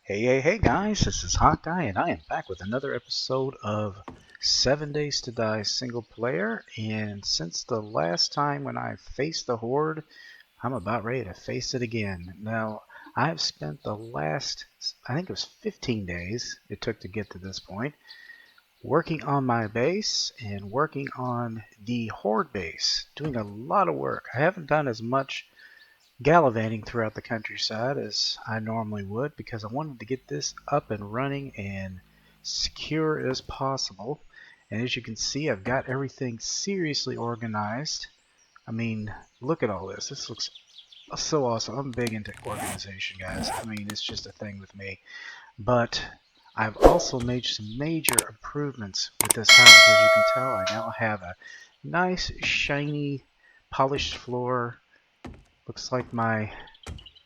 Hey guys, this is Hawkeye and I am back with another episode of 7 Days to Die single player. And since the last time when I faced the Horde, I'm about ready to face it again. Now, I've spent the last, I think it was 15 days it took to get to this point, working on my base and working on the Horde base, doing a lot of work. I haven't done as much gallivanting throughout the countryside as I normally would because I wanted to get this up and running and secure as possible. And as you can see, I've got everything seriously organized. I mean, look at all this. This looks so awesome. I'm big into organization, guys. I mean, it's just a thing with me. But I've also made some major improvements with this house. As you can tell, I now have a nice, shiny, polished floor. Looks like my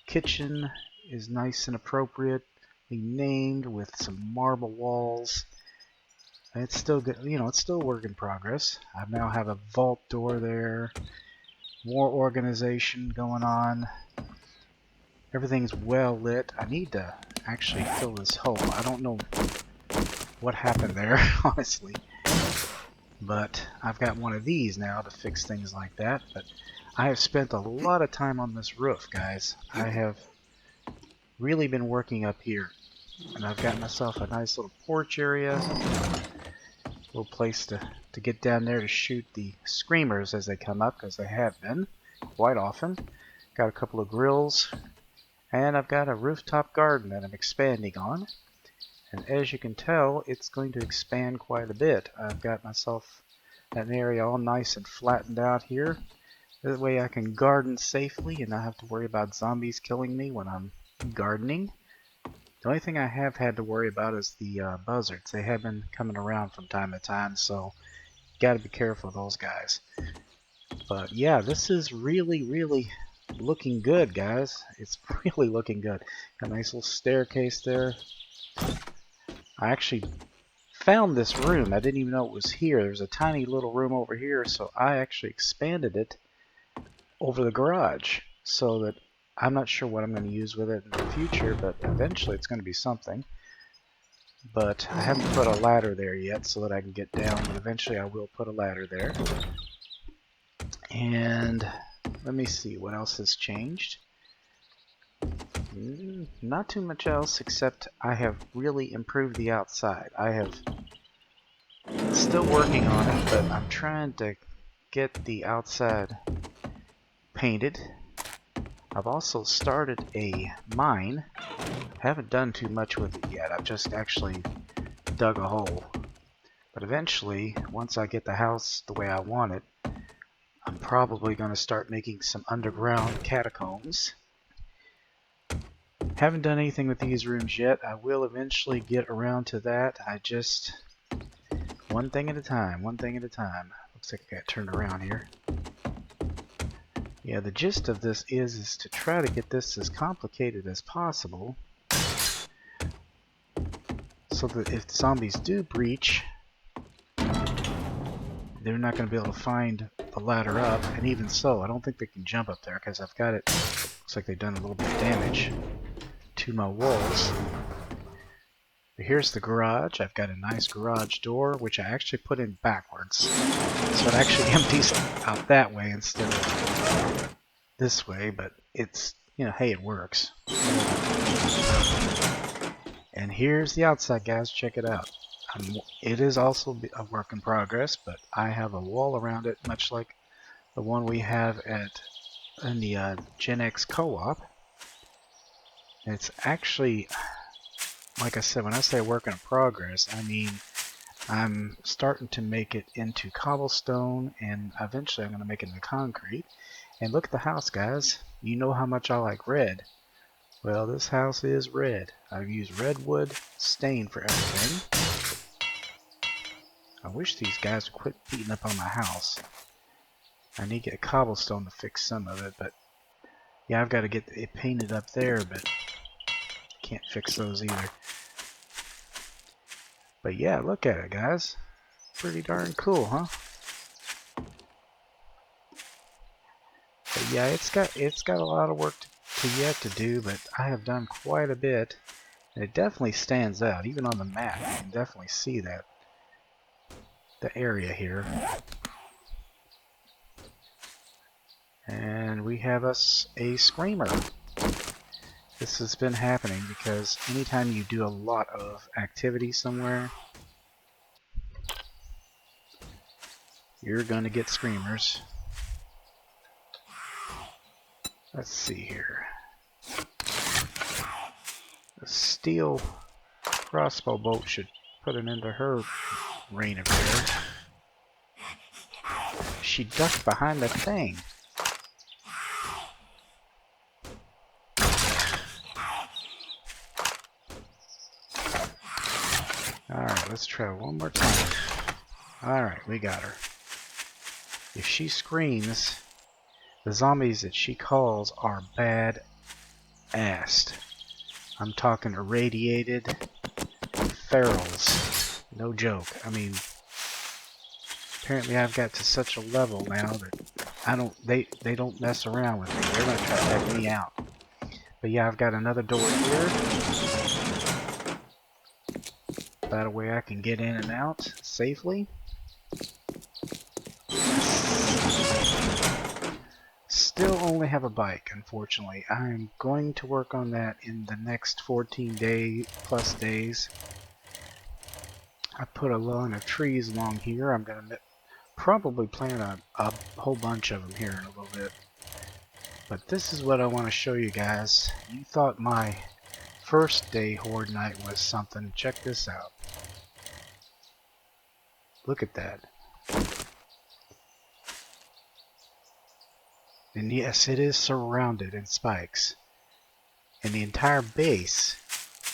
kitchen is nice and appropriately named with some marble walls. It's still good, it's still a work in progress. I now have a vault door there. More organization going on. Everything's well lit. I need to actually fill this hole. I don't know what happened there, honestly. But I've got one of these now to fix things like that. But I have spent a lot of time on this roof, guys. I have really been working up here. And I've got myself a nice little porch area. Little place to get down there to shoot the screamers as they come up, because they have been quite often. Got a couple of grills. And I've got a rooftop garden that I'm expanding on. And as you can tell, it's going to expand quite a bit. I've got myself an area all nice and flattened out here. That way I can garden safely and not have to worry about zombies killing me when I'm gardening. The only thing I have had to worry about is the buzzards. They have been coming around from time to time, so you gotta be careful of those guys. But yeah, this is really looking good, guys. It's really looking good. Got a nice little staircase there. I actually found this room. I didn't even know it was here. There's a tiny little room over here, so I actually expanded it over the garage so that I'm not sure what I'm going to use with it in the future, but eventually it's going to be something. But I haven't put a ladder there yet so that I can get down, but eventually I will put a ladder there. And let me see what else has changed. Not too much else, except I have really improved the outside. I have still working on it, but I'm trying to get the outside painted. I've also started a mine. Haven't done too much with it yet. I've just actually dug a hole. But eventually, once I get the house the way I want it, I'm probably going to start making some underground catacombs. Haven't done anything with these rooms yet. I will eventually get around to that. I just... one thing at a time, one thing at a time. Looks like I got turned around here. Yeah, the gist of this is to try to get this as complicated as possible so that if zombies do breach, they're not going to be able to find the ladder up. And even so, I don't think they can jump up there because I've got it. Looks like they've done a little bit of damage to my walls. But here's the garage. I've got a nice garage door, which I actually put in backwards. So it actually empties out that way instead of this way, but it's, hey, it works. And here's the outside, guys. Check it out. It is also a work in progress, but I have a wall around it, much like the one we have in the Gen X co-op. It's actually, like I said, when I say work in progress, I mean I'm starting to make it into cobblestone, and eventually I'm going to make it into concrete. And look at the house, guys. You know how much I like red. Well, this house is red. I've used redwood stain for everything. I wish these guys would quit beating up on my house. I need to get cobblestone to fix some of it, but yeah, I've got to get it painted up there, but can't fix those either. But yeah, look at it, guys. Pretty darn cool, huh? But yeah, it's got a lot of work yet to do, but I have done quite a bit. It definitely stands out, even on the map. You can definitely see that. The area here. And we have us a screamer. This has been happening because anytime you do a lot of activity somewhere, you're going to get screamers. Let's see here. A steel crossbow bolt should put an end to her reign of terror. She ducked behind the thing. Alright, let's try one more time. Alright, we got her. If she screams, the zombies that she calls are bad-assed. I'm talking irradiated ferals. No joke. I mean, apparently I've got to such a level now that they don't mess around with me. They're gonna try to take me out. But yeah, I've got another door here. That a way I can get in and out safely. Still only have a bike, unfortunately. I'm going to work on that in the next 14 plus days. I put a line of trees along here. I'm going to probably plant a whole bunch of them here in a little bit. But this is what I want to show you guys. You thought my first day Horde night was something. Check this out. Look at that. And yes, it is surrounded in spikes. And the entire base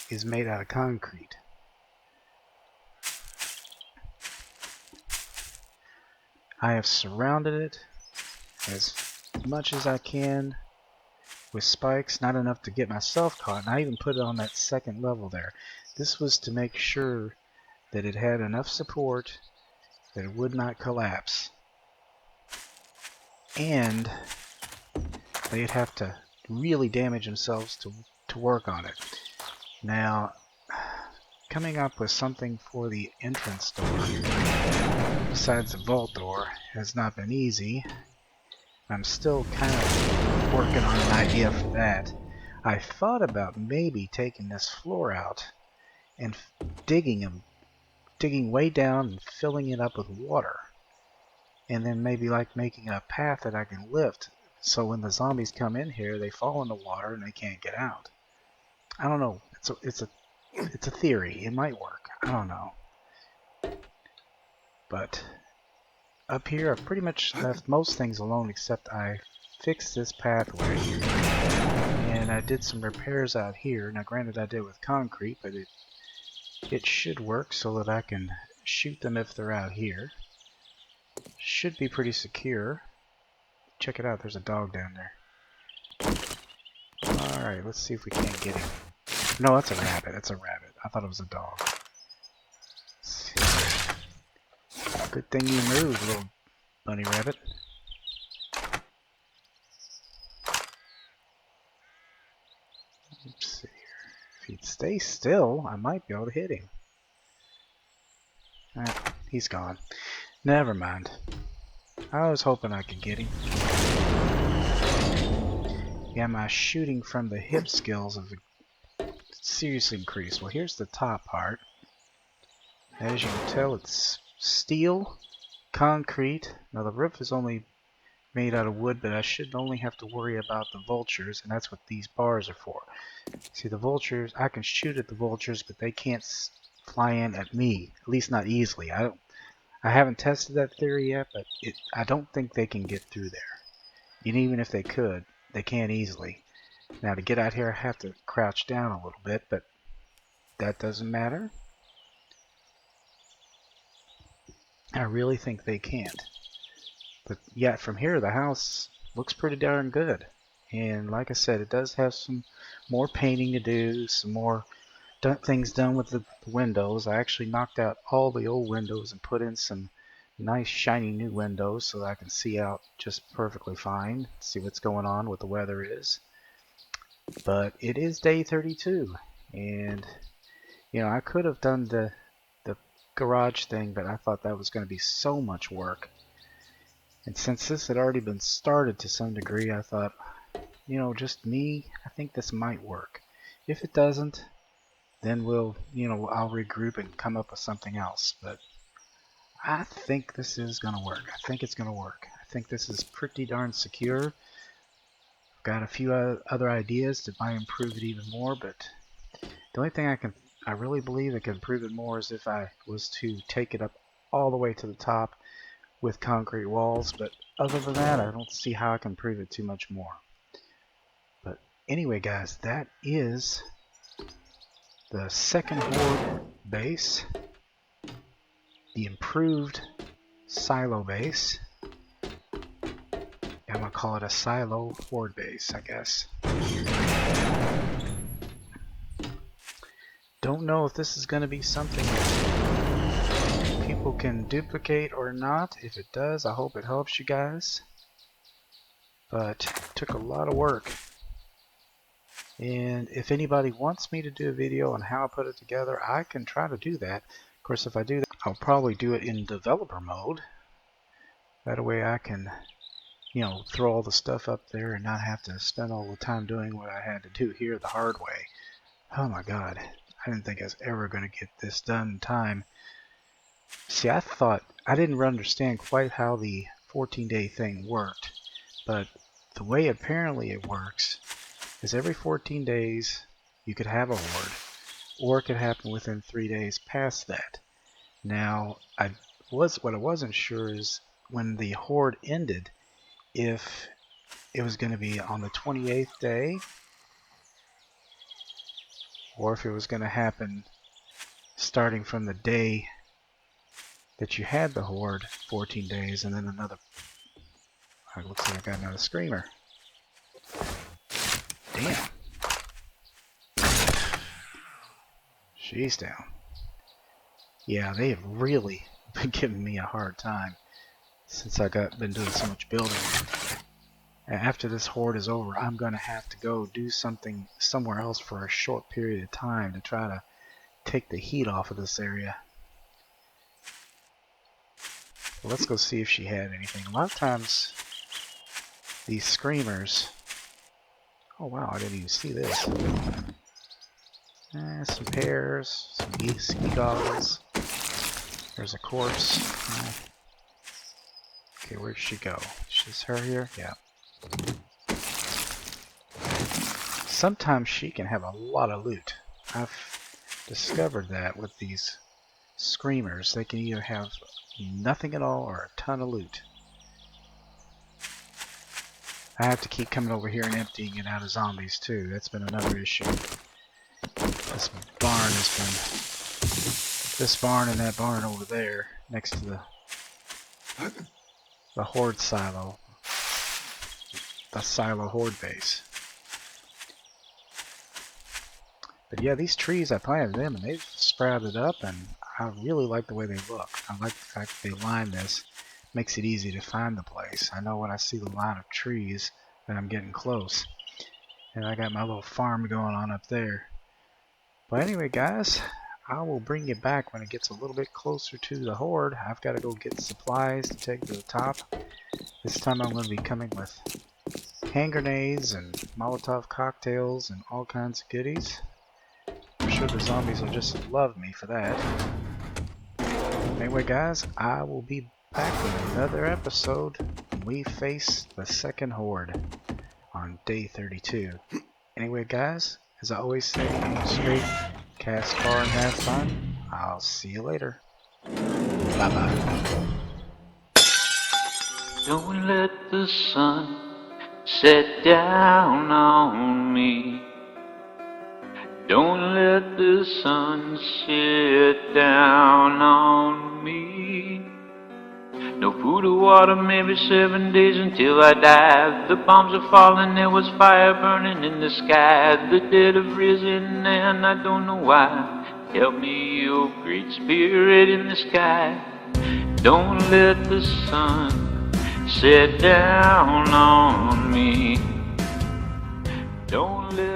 is made out of concrete. I have surrounded it as much as I can with spikes, not enough to get myself caught, and I even put it on that second level there. This was to make sure that it had enough support that it would not collapse. And they'd have to really damage themselves to work on it. Now, coming up with something for the entrance door, besides the vault door, has not been easy. I'm still kind of working on an idea for that. I thought about maybe taking this floor out and digging way down and filling it up with water. And then maybe like making a path that I can lift. So when the zombies come in here, they fall in the water and they can't get out. I don't know. It's a theory. It might work. I don't know. But up here, I've pretty much left most things alone except I fixed this pathway. And I did some repairs out here. Now granted I did with concrete, but it should work so that I can shoot them if they're out here. Should be pretty secure. Check it out, there's a dog down there. Alright, let's see if we can't get him. No, that's a rabbit. That's a rabbit. I thought it was a dog. Let's see. Good thing you moved, little bunny rabbit. Let's see here. If he'd stay still, I might be able to hit him. He's gone. Never mind. I was hoping I could get him. Yeah, my shooting from the hip skills have seriously increased. Well, here's the top part. As you can tell, it's steel, concrete. Now the roof is only made out of wood, but I should only have to worry about the vultures, and that's what these bars are for. See, the vultures, I can shoot at the vultures, but they can't fly in at me, at least not easily. I haven't tested that theory yet, but I don't think they can get through there. And even if they could, they can't easily. Now to get out here, I have to crouch down a little bit, but that doesn't matter. I really think they can't. But yeah, from here the house looks pretty darn good. And like I said, it does have some more painting to do, some more things done with the windows. I actually knocked out all the old windows and put in some nice shiny new windows so that I can see out just perfectly fine, see what's going on, what the weather is. But it is day 32, And you know, I could have done the garage thing, but I thought that was going to be so much work. And since this had already been started to some degree, I thought, you know, just me, I think this might work. If it doesn't, then we'll, you know, I'll regroup and come up with something else. But I think this is going to work. I think it's going to work. I think this is pretty darn secure. I've got a few other ideas that might improve it even more, but the only thing I really believe that can improve it more is if I was to take it up all the way to the top with concrete walls. But other than that, I don't see how I can improve it too much more. But anyway, guys, that is the second Horde base, the improved silo base. I'm gonna call it a silo Horde base, I guess. Don't know if this is gonna be something that people can duplicate or not. If it does, I hope it helps you guys. But it took a lot of work. And if anybody wants me to do a video on how I put it together, I can try to do that. Of course, if I do that, I'll probably do it in developer mode. That way I can, you know, throw all the stuff up there and not have to spend all the time doing what I had to do here the hard way. Oh my god, I didn't think I was ever going to get this done in time. See, I thought, I didn't understand quite how the 14-day thing worked, but the way apparently it works is every 14 days you could have a horde, or it could happen within 3 days past that. Now, what I wasn't sure is when the horde ended, if it was going to be on the 28th day, or if it was going to happen starting from the day that you had the horde, 14 days, and then another. It looks like I got another screamer. Damn. She's down. Yeah, they have really been giving me a hard time since I been doing so much building. After this horde is over, I'm going to have to go do something somewhere else for a short period of time to try to take the heat off of this area. Well, let's go see if she had anything. A lot of times, these screamers... Oh wow, I didn't even see this. Some pears, some ski goggles. There's a corpse. Okay, where'd she go? Is her here? Yeah. Sometimes she can have a lot of loot. I've discovered that with these screamers. They can either have nothing at all or a ton of loot. I have to keep coming over here and emptying it out of zombies too. That's been another issue. This barn has been... This barn and that barn over there next to the horde silo. The silo horde base. But yeah, these trees, I planted them and they've sprouted up, and I really like the way they look. I like the fact that they line this. Makes it easy to find the place. I know when I see the line of trees that I'm getting close. And I got my little farm going on up there. But anyway, guys, I will bring you back when it gets a little bit closer to the horde. I've got to go get supplies to take to the top. This time I'm going to be coming with hand grenades and Molotov cocktails and all kinds of goodies. I'm sure the zombies will just love me for that. Anyway, guys, I will be back with another episode when we face the second horde on day 32. Anyway, guys, as I always say, aim straight, cast far, and have fun. I'll see you later. Bye bye. Don't let the sun set down on me. Don't let the sun set down on me. No food or water, maybe 7 days until I die. The bombs are falling, there was fire burning in the sky. The dead have risen and I don't know why. Help me, oh great spirit in the sky. Don't let the sun set down on me. Don't let